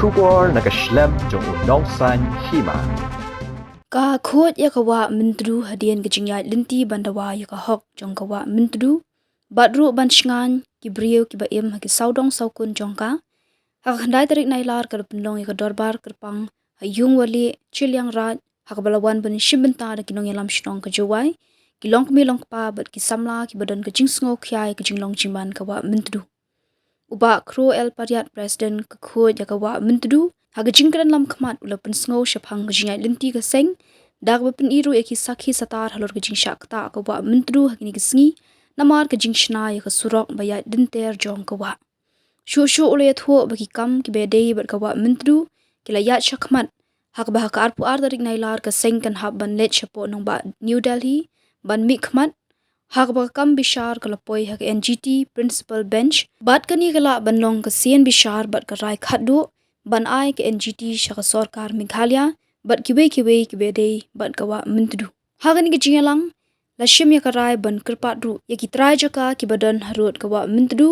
Shubor nakaslem jong unongsan Hima. Ka Khooid Yaka Myntdu hadian kejingyat linti bandawa Yaka hok jong kawa Myntdu badru ban shngan kibriu kibaim haki saudong saukun jongka hak handai tarik nailar ka Pynlong Yaka dorbar kerpang hayung wali chilyang rat hak balawan ban shimbenta da kinong yalam shnong ka jawai kilong kmilong pa bat kisamla kibadan kejing sngo khyai kejinglong jiman kawa Myntdu uba kro el pariat president ka Khooid Yaka Myntdu haga jingkran lam khmat ula pensngo shaphang kejingyat linti ka Seng dak bepin iru eki sakhi satar halor kejing shakta ka Myntdu hakini kesngi namar kejing shna ya surok bayat dinter jong ka shu ule thuo baki kam ki bedei bat ka Myntdu kila yat shakmat hak bah ka arpu ar tarik nailar ka Seng kan hab ban let shapo nong ba New Delhi ban mi khmat hak ba kam bishar kala poi hak NGT principal bench bat kani kala ban long ka sien bishar bat ka rai khaddu ban ai ka NGT shaka sarkar Meghalaya bat kiwe dei bat ka Myntdu hagani ki jingalang lashim ya karai ban kerpat ru ya ki trai jaka ki badan harut ka Myntdu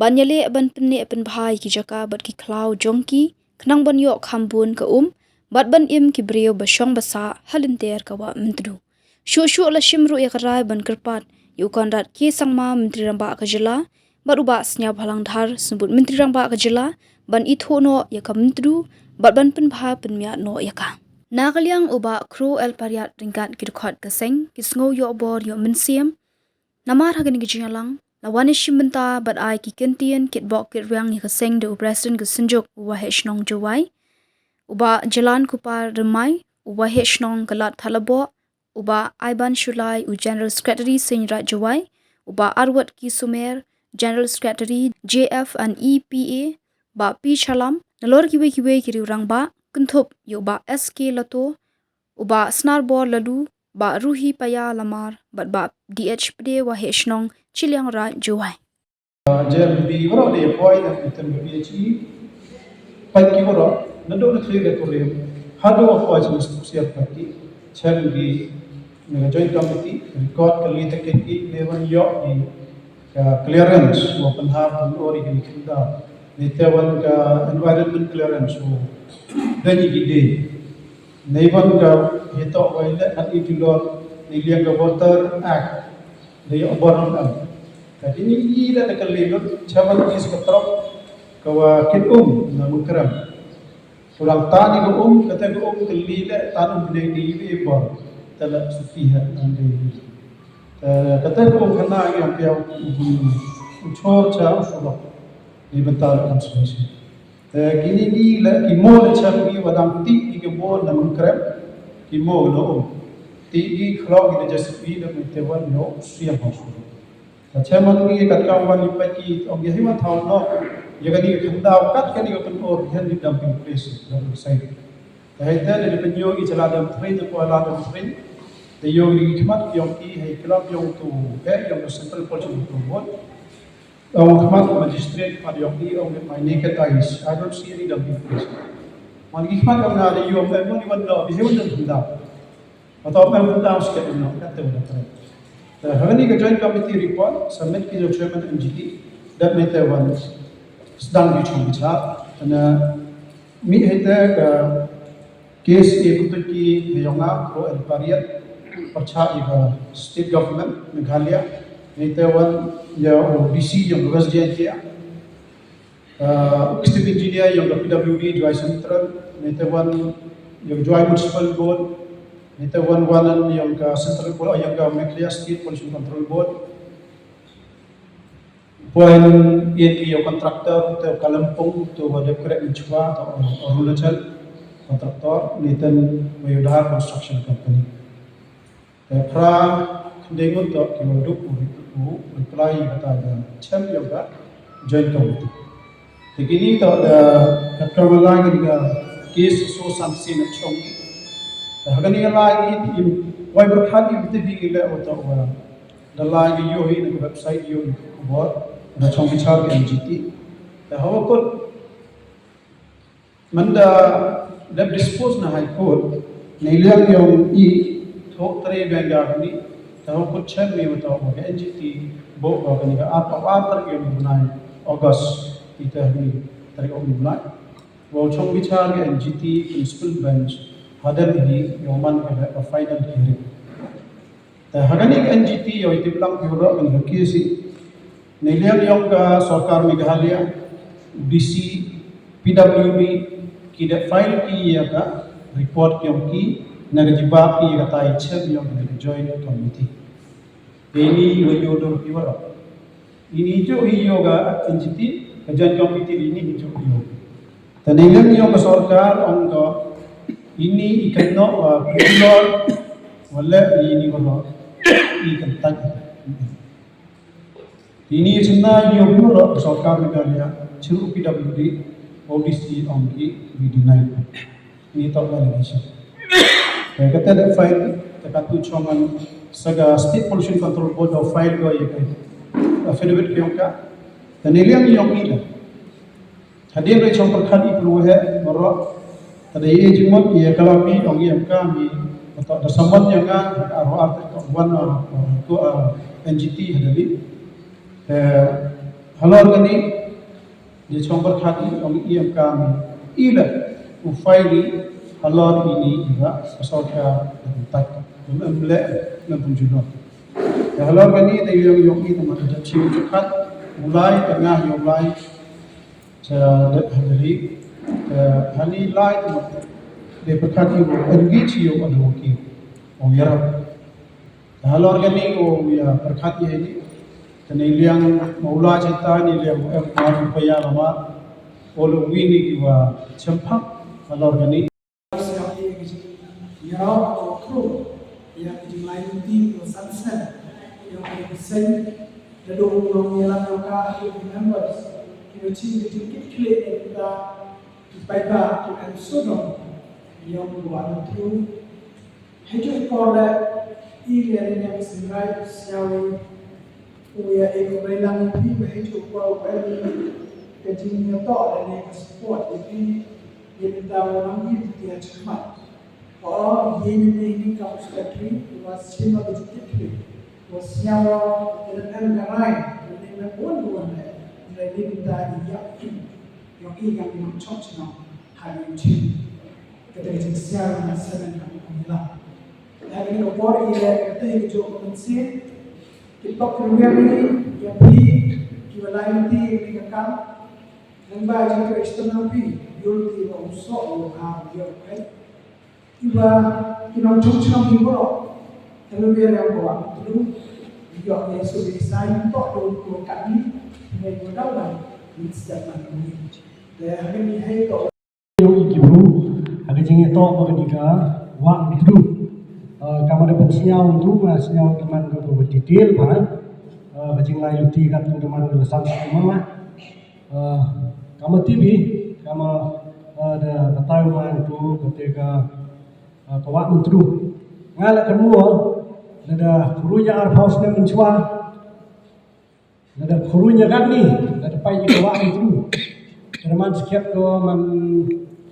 ban yale ban pinne pen bhai ki jaka bat ki klau jongki khnang ban yo khambun ka bat ban im ki brio bashong basa halinter ka Myntdu shu lashim ru ya karai ban kerpat yu konrat ki sangma menteri ramba ka jila bat uba snya bhalang dhar sebut menteri ramba ka jila ban ithono ya ka Myntdu bat ban pen bha pen mya no ya ka Nagaliang uba kru el pariat ringkat kirkhot ka Seng kisngo yo bor yo mensiam namar hagani gijingalang lawani shimbenta bat ai ki kentien kit bok kit riang ni ka Seng de president ka sinjuk uwa hechnong jawai uba jalan kupar remai uba hechnong kalat thalabo uba aiban shulai u general secretary sinra jawai uba arwat ki sumer general secretary JF and EPA ba pi chalam nalor kiwe ki riurang ba kuntup yo ba SK lato uba snarbor lalu ba ruhi paya lamar bat ba DHPD wa hechnong chilyang ra jawai JMB waro de boy da kutan BHE pagi waro nado na thriga tore hado of was mustusiat pagi chambi na joint committee record kali takki level yo di clearance open har ori ni kinda nitewan ka environment clearance dani gide neighbor ka hito waile at itulor niliang ka water act de oboron am kadi ni ila da kalilot chaman is ka trop ka kin na mukram sulang tani ko kata ko kalila tanum de ni bor tala sufiha ande kata ko khana yang piau uchor cha usulo ni bentar transmission gini ni la ki mo na cham ni wadam ti ki mo na mukram ki mo no ti ki khlo ki jaspi na tewan no siya hosu chaman ni kat ka wan ni paki om ye hima thaw no ye gani khanda kat kani ko pen or hen ni dumping place no side hai da ne pen yogi chala dam train ko ala dam train the yogi khmat yogi hai club yong tu he yong central portion to board khmat magistrate par yogi on my naked eyes I don't see any dumping place man ki khmat am na de yo pe mo ni wan do bi he wan khanda atau pe mo ta uske no kat te wan Havani ka joint committee report submit ki jo chairman NGT that may te one sedang dichong bicha ana mi heta ka case e putut ki yonga pro and pariat parcha iba state government Meghalaya may te one ya OBC yung lugas diyan kia executive engineer yung PWD Joy Central may te one yung Joy Municipal Board Nita one yang ka Central Board yang ka Meghalaya State Pollution Control Board. Poin ENP yung kontraktor to Kalampong to Wadapkret Inchwa to Arunachal kontraktor nitan Mayudhar Construction Company. Pra kendengun to kiwaduk reply kata ada cem yung ka joint committee. Begini to ada katkawalang nga case so samsin at chongi. Hagani lagi why berkhadi bitibi gila atau the lagi yo hi na website yo bot na chong bichar NGT the how put manda lab dispose na high court nailang yung I thok tre banga ni the how put chen me atau NGT bo gani ka at yo bunai August ita ni tarik om bunai Wo chong bichar ke NGT principal bench hadal hi yoman ke final hearing. Ta hagani NGT yo itiplang hiro ang hakisi niliang yung ka sarkar Meghalaya BC PWD kita file ki ya ka report yung ki nagjiba ki ya ta ichab yung joint committee. Ini yodo kiwara. Ini jo yoga NGT joint committee ini jo yoga. Tanilang yung sarkar ang ini ikan no Pynlong wala ini wala ikan tag. Ini sebenarnya yung pura sarkar Meghalaya churu PWD OBC ongi bidinai. Ini tak lagi sih. Kata ada file terkatu cuman saga State Pollution Control Board of file go ya kai. Affidavit yang ka. Tanilang yung ila. Hadir dari contoh kali perlu merok tadi ia jumut ia kalami orang yang kami atau ada saman yang arwah wan tu NGT hadali halal kini dia contoh kali orang yang kami ila ufaili halal ini juga asal ke tak memblek mempunjulon halal kini dia yang itu macam cium cekat mulai tengah yang mulai hadari hani light de perkati wo engage yo adu ki o yara hal organic o ya perkati ini tani liang maula cita ni liang ma paya lama olu wini ki wa champak hal organic yara o kru yang lain di sunset yang Seng lalu orang yang lakukan members kita cium kita baiklah kita sudah yang buat itu hanya kalau ini yang sebenarnya siapa punya ekonomi ini hanya kalau ini kejinya tak ada support jadi kita orang ini dia cemat kalau ini kamu sekali was cuma begitu was siapa dengan lain dengan buat dari kita yakin yang ini yang church now hari ini kita siapa yang sedang kami hari ini orang ini kita hidup konsisten kita program ini yang kita lain di kita dan baca kita eksternal pi yul di usok yang iba kita church now iba terlebih yang bawa dulu dia Yesus desain tok untuk kami dengan mudah di setiap ini. Dan hari ini hai tok yung ikibu aga jingi tok maganika wa Myntdu kamada pensiaw tu siaw teman ko detail ba kajing layuti kat teman ko sam sama kama TV kama ada katawa tu ketika kawa Myntdu ngala kedua ada kurunya arpaus dan mencua ada kurunya kan ni ada pai kawa Myntdu Kerana sekian doa man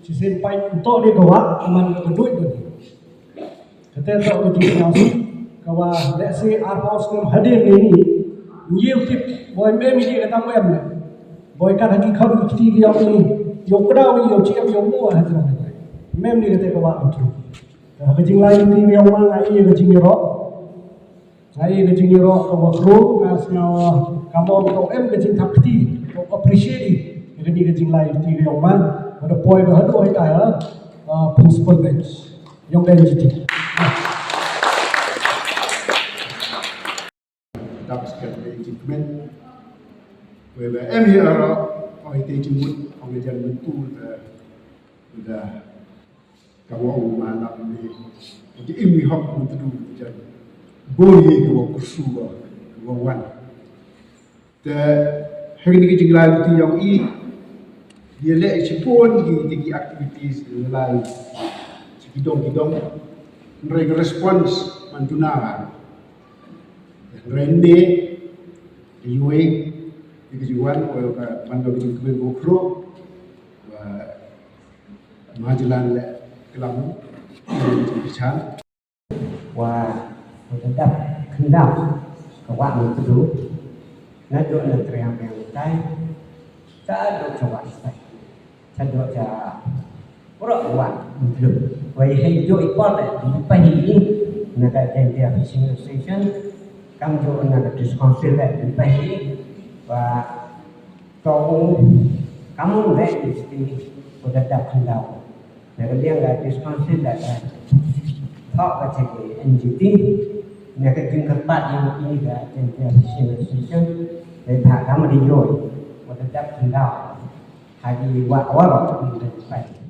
sisi pai untuk dia doa man kedut tu. Kata tak betul nyasi kawa let's say arpaus nam hadir ni nyiu tip boy mem ni kata mem ni boy kan haki kau kiti dia ni yo kedau yo ciam yo mua hatu mem ni kata kawa itu. Kajing lain ni yang mana ai kajing ro ai kajing ro kawa kru ngasnya kamu to em kajing takti to appreciate jadi kajing lain di yang mana ada poin dah tu ada principal bench yang NGT. Dapat sekali engagement. WWM here orang itu jemput orang yang Myntdu sudah kamu mana ni. Jadi ini hak Myntdu jadi boleh kamu kursuah kawan. Dan hari ini kajing lain tu yang dia lek sepon di aktivitas lain hidung mereka respons mantunaran rende iwe kejuan oleh pandang kejuan gokro majalan le kelamu bicara và tetap kendam kawan Myntdu nak duduk teriak yang tay tak ada coba saya kedua ca orang buat belum wai hai jo ipol di pahi naga India Fishing Association kam jo naga discouncil di pahi và kau kamu deh mesti udah dah kendau naga dia nggak discouncil dah thọ và chỉ NGT naga jing kepat yang ini dah India Fishing Association để thả kamu di rồi udah dah kendau hari wa wa phải